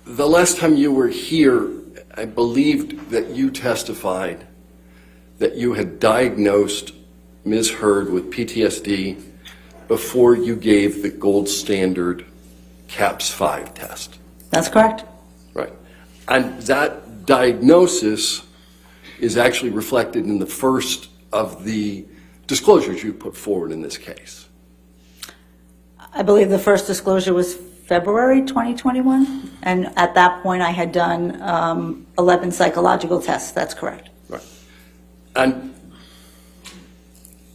The last time you were here, I believed that you testified that you had diagnosed Ms. Hurd with PTSD before you gave the gold standard CAPS-5 test. That's correct. Right. And that diagnosis is actually reflected in the first of the disclosures you put forward in this case. I believe the first disclosure was February 2021, and at that point I had done 11 psychological tests. That's correct. Right. And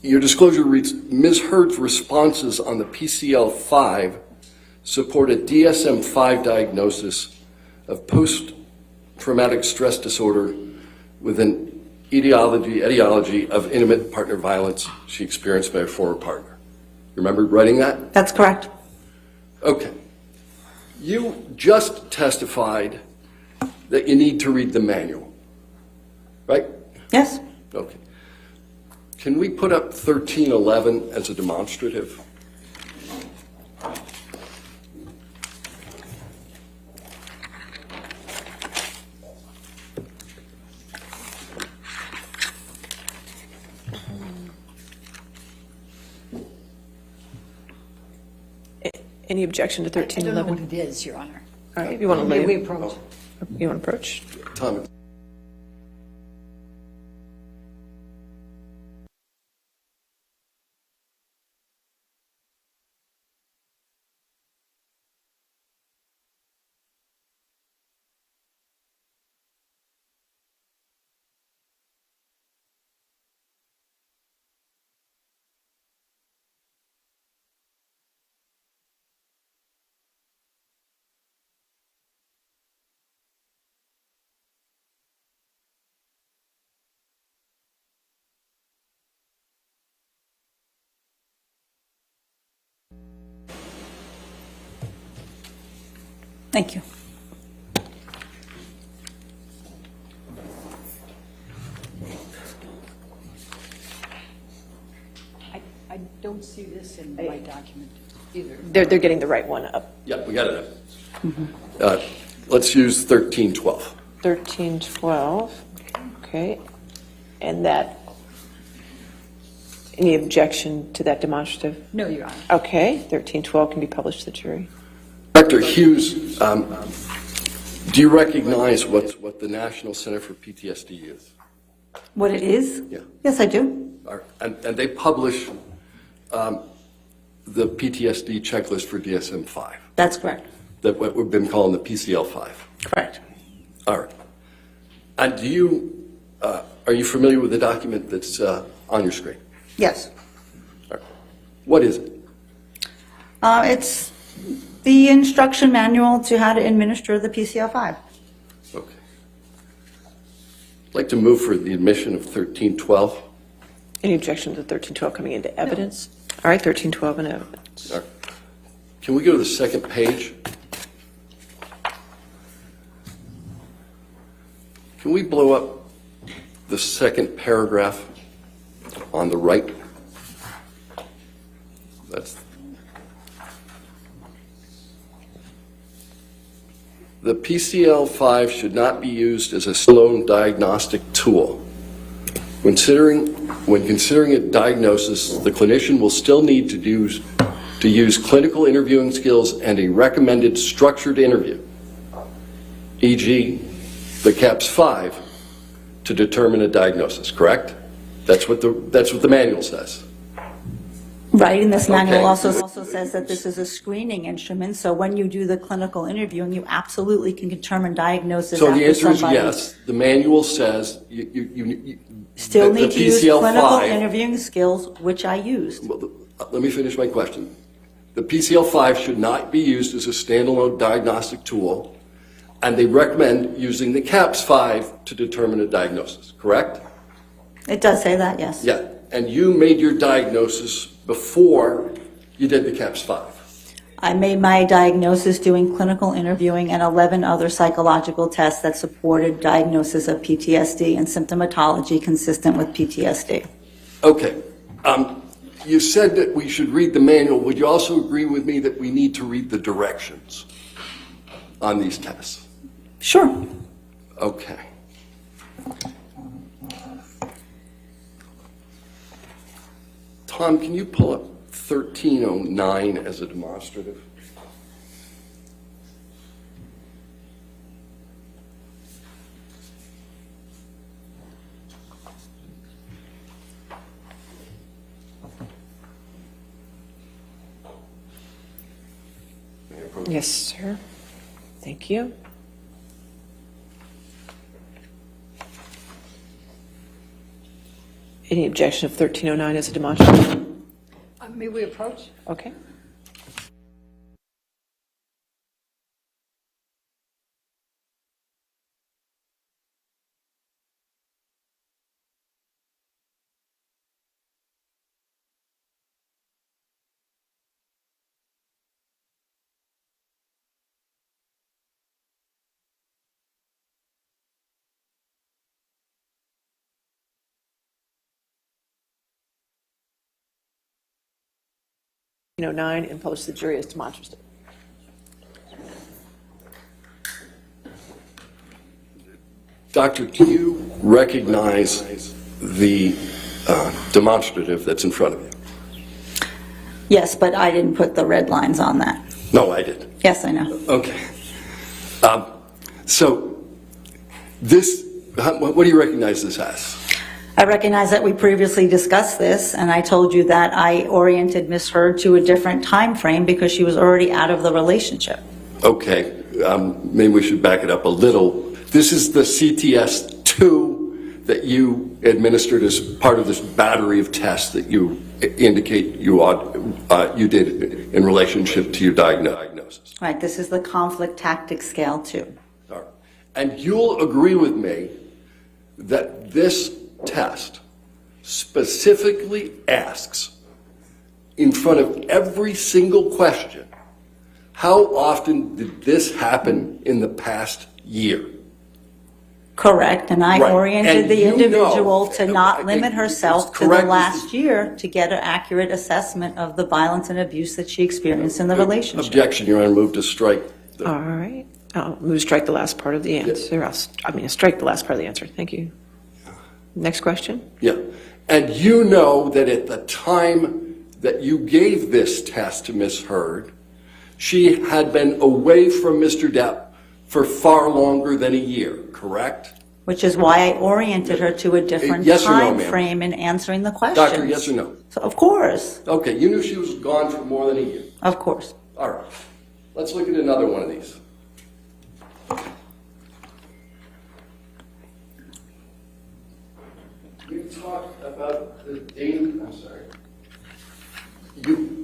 your disclosure reads, Ms. Hurd's responses on the PCL-5 support a DSM-5 diagnosis of post-traumatic stress disorder with an etiology of intimate partner violence she experienced by a former partner. Remember writing that? That's correct. Okay. You just testified that you need to read the manual, right? Yes. Okay. Can we put up 1311 as a demonstrative? Any objection to 1311? I don't know what it is, Your Honor. All right, if you want to May leave. we approach? You want to approach? Tom. Thank you. I don't see this in my document either. They're getting the right one up. Yeah, we got it up. Let's use 1312. 1312, okay. And that, any objection to that demonstrative? No, Your Honor. Okay, 1312 can be published to the jury. Dr. Hughes, do you recognize what the National Center for PTSD is? What it is? Yeah. Yes, I do. And they publish the PTSD checklist for DSM-5, That's correct. that what we've been calling the PCL-5. Correct. All right. And do you, are you familiar with the document that's on your screen? Yes. All right. What is it? It's the instruction manual to how to administer the PCL-5. Okay. I'd like to move for the admission of 1312. Any objection to 1312 coming into evidence? All right, 1312 in evidence. All right. Can we go to the second page? Can we blow up the second paragraph on the right? That's the PCL-5 should not be used as a standalone diagnostic tool. When considering a diagnosis, the clinician will still need to use clinical interviewing skills and a recommended structured interview, e.g., the CAPS-5, to determine a diagnosis, correct? That's what the manual says. Right, and this manual Okay. also says that this is a screening instrument, so when you do the clinical interviewing, you absolutely can determine diagnosis So after the answer is somebody yes. The manual says you still the need to use PCL-5 clinical interviewing skills, which I used. Well, let me finish my question. The PCL-5 should not be used as a standalone diagnostic tool, and they recommend using the CAPS-5 to determine a diagnosis, correct? It does say that, yes. Yeah, and you made your diagnosis before you did the CAPS-5. I made my diagnosis doing clinical interviewing and 11 other psychological tests that supported diagnosis of PTSD and symptomatology consistent with PTSD. Okay. You said that we should read the manual. Would you also agree with me that we need to read the directions? on these tests? Sure. Okay. Tom, can you pull up 1309 as a demonstrative? Yes, sir. Thank you. Any objection of 1309 as a demonstrative? May we approach? Okay. Nine and publish the jury as demonstrative. Doctor, do you recognize the demonstrative that's in front of you? Yes, but I didn't put the red lines on that. No, I did. Yes, I know. Okay. So this, what do you recognize this as? I recognize that we previously discussed this, and I told you that I oriented Ms. Hurd to a different time frame because she was already out of the relationship. Okay, maybe we should back it up a little. This is the CTS-2 that you administered as part of this battery of tests that you indicate you did in relationship to your diagnosis. Right, this is the conflict tactic scale 2. All right. And you'll agree with me that this test specifically asks, in front of every single question, how often did this happen in the past year? Correct, and I Right. oriented And the you individual know- to not limit herself to the Correct. last year to get an accurate assessment of the violence and abuse that she experienced in the relationship. Objection, Your Honor, move to strike. All right. I'll move to strike the last part of the answer. Strike the last part of the answer. Thank you. Next question. Yeah. And you know that at the time that you gave this test to Ms. Hurd, she had been away from Mr. Depp for far longer than a year, correct? Which is why I oriented her to a different Yes or no, time ma'am? frame in answering the questions. Doctor, yes or no? So, of course, Okay, you knew she was gone for more than a year. of course. All right. Let's look at another one of these. You talked about the danger, I'm sorry.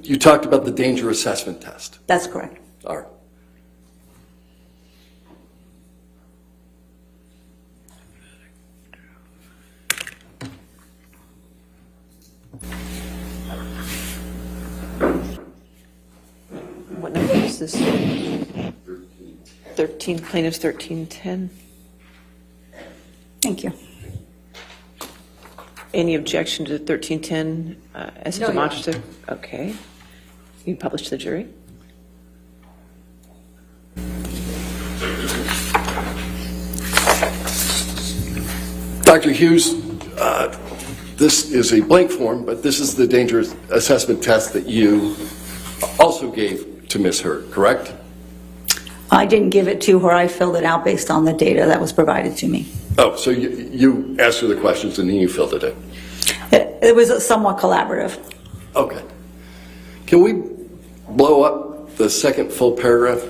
You talked about the danger assessment test. That's correct. All right. What number is this? 13, plaintiff's 1310. Thank you. Any objection to 1310 as a No, Your Honor. demonstrative? Okay. You publish to the jury. Dr. Hughes, this is a blank form, but this is the danger assessment test that you also gave to Ms. Hurd, correct? I didn't give it to her. I filled it out based on the data that was provided to me. Oh, so you asked her the questions and then you filled it in. It was somewhat collaborative. Okay. Can we blow up the second full paragraph?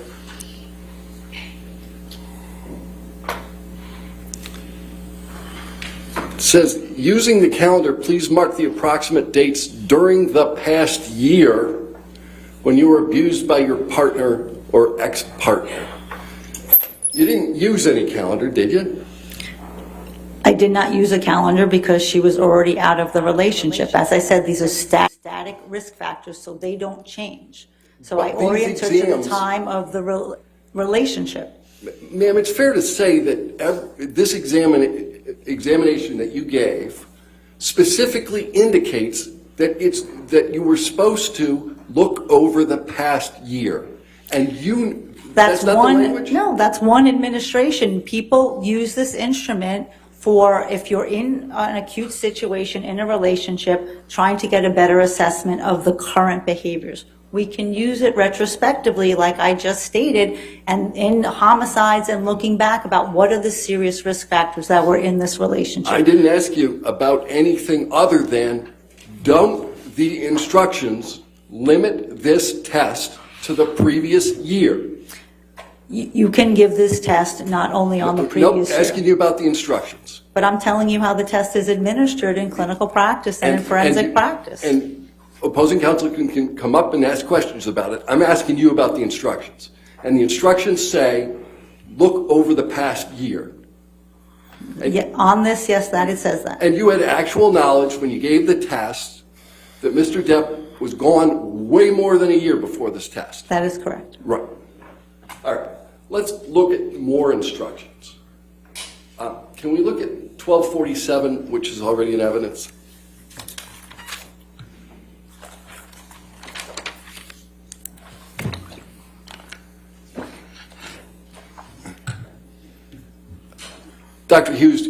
It says, using the calendar, please mark the approximate dates during the past year when you were abused by your partner or ex-partner. You didn't use any calendar, did you? I did not use a calendar because she was already out of the relationship. As I said, these are static risk factors, so they don't change. So I But these oriented her to the exams- time of the relationship. Ma'am, it's fair to say that this examination that you gave specifically indicates that you were supposed to look over the past year. And you, That's not the one, language? no, that's one administration. People use this instrument for if you're in an acute situation in a relationship, trying to get a better assessment of the current behaviors. We can use it retrospectively, like I just stated, and in homicides and looking back about what are the serious risk factors that were in this relationship. I didn't ask you about anything other than, don't the instructions limit this test to the previous year? You can give this test not only on the previous Nope, asking year, you about the instructions. but I'm telling you how the test is administered in clinical practice and in forensic practice. And opposing counsel can come up and ask questions about it. I'm asking you about the instructions. And the instructions say, look over the past year. Yeah, on this, yes, that it says that. And you had actual knowledge when you gave the test that Mr. Depp was gone way more than a year before this test. That is correct. Right. All right. Let's look at more instructions. Can we look at 1247, which is already in evidence? Dr. Hughes,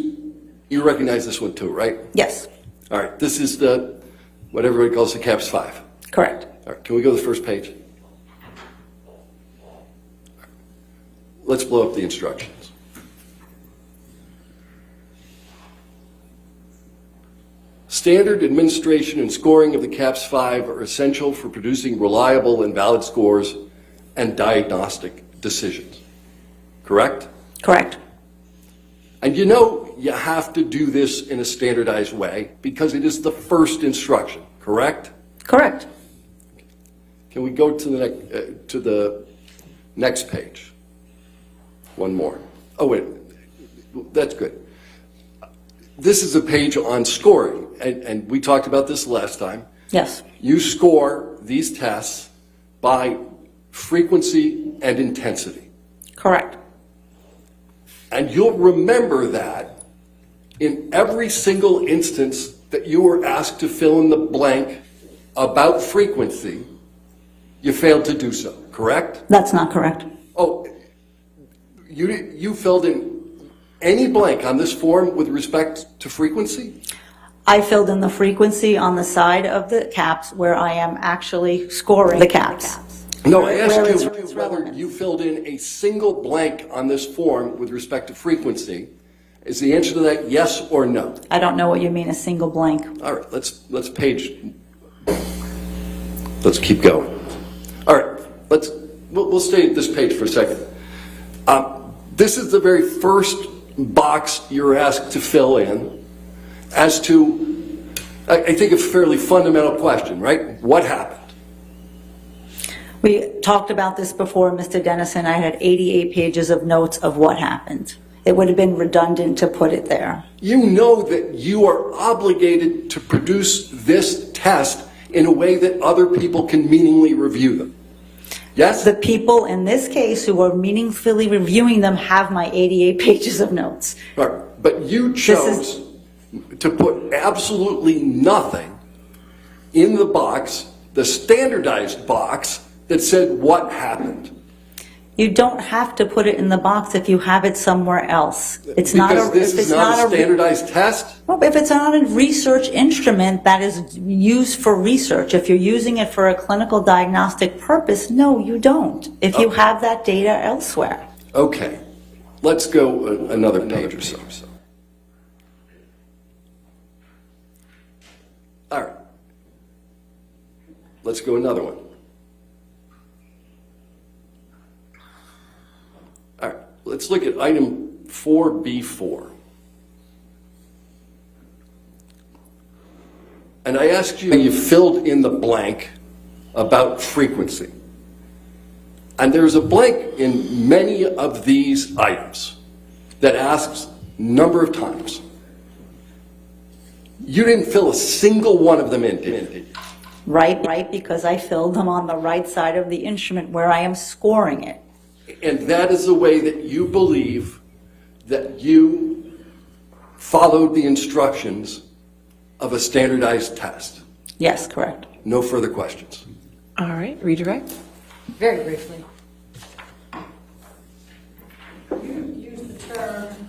you recognize this one too, right? Yes, All right. This is the, what everybody calls the CAPS 5. correct. All right. Can we go to the first page? Let's blow up the instructions. Standard administration and scoring of the CAPS 5 are essential for producing reliable and valid scores and diagnostic decisions. Correct? Correct. And you know you have to do this in a standardized way because it is the first instruction, correct? Correct. Can we go to the next page? One more. Oh, wait. That's good. This is a page on scoring, and we talked about this last time. Yes. You score these tests by frequency and intensity. Correct. And you'll remember that in every single instance that you were asked to fill in the blank about frequency, you failed to do so, correct? That's not correct. Oh, you filled in any blank on this form with respect to frequency? I filled in the frequency on the side of the caps where I am actually scoring the caps. No, I asked Where it's you whether relevant. you filled in a single blank on this form with respect to frequency. Is the answer to that yes or no? I don't know what you mean, a single blank. All right, let's keep going. All right, we'll stay at this page for a second. This is the very first box you're asked to fill in as to, I think, a fairly fundamental question, right? What happened? We talked about this before, Mr. Dennison. I had 88 pages of notes of what happened. It would have been redundant to put it there. You know that you are obligated to produce this test in a way that other people can meaningfully review them. Yes? The people in this case who are meaningfully reviewing them have my 88 pages of notes. All right, but you chose to put absolutely nothing in the box, the standardized box, that said what happened. You don't have to put it in the box if you have it somewhere else. It's not Because a, this if is it's not not a standardized test? Well, if it's not a research instrument that is used for research, if you're using it for a clinical diagnostic purpose, no, you don't. If you have that data elsewhere. Okay, let's go another page or so. All right, let's go another one. All right, let's look at item 4B4. And I asked you filled in the blank about frequency. And there's a blank in many of these items that asks number of times. You didn't fill a single one of them in, did you? Right, because I filled them on the right side of the instrument where I am scoring it. And that is the way that you believe that you followed the instructions of a standardized test. Yes, correct. No further questions. All right, redirect. Very briefly. term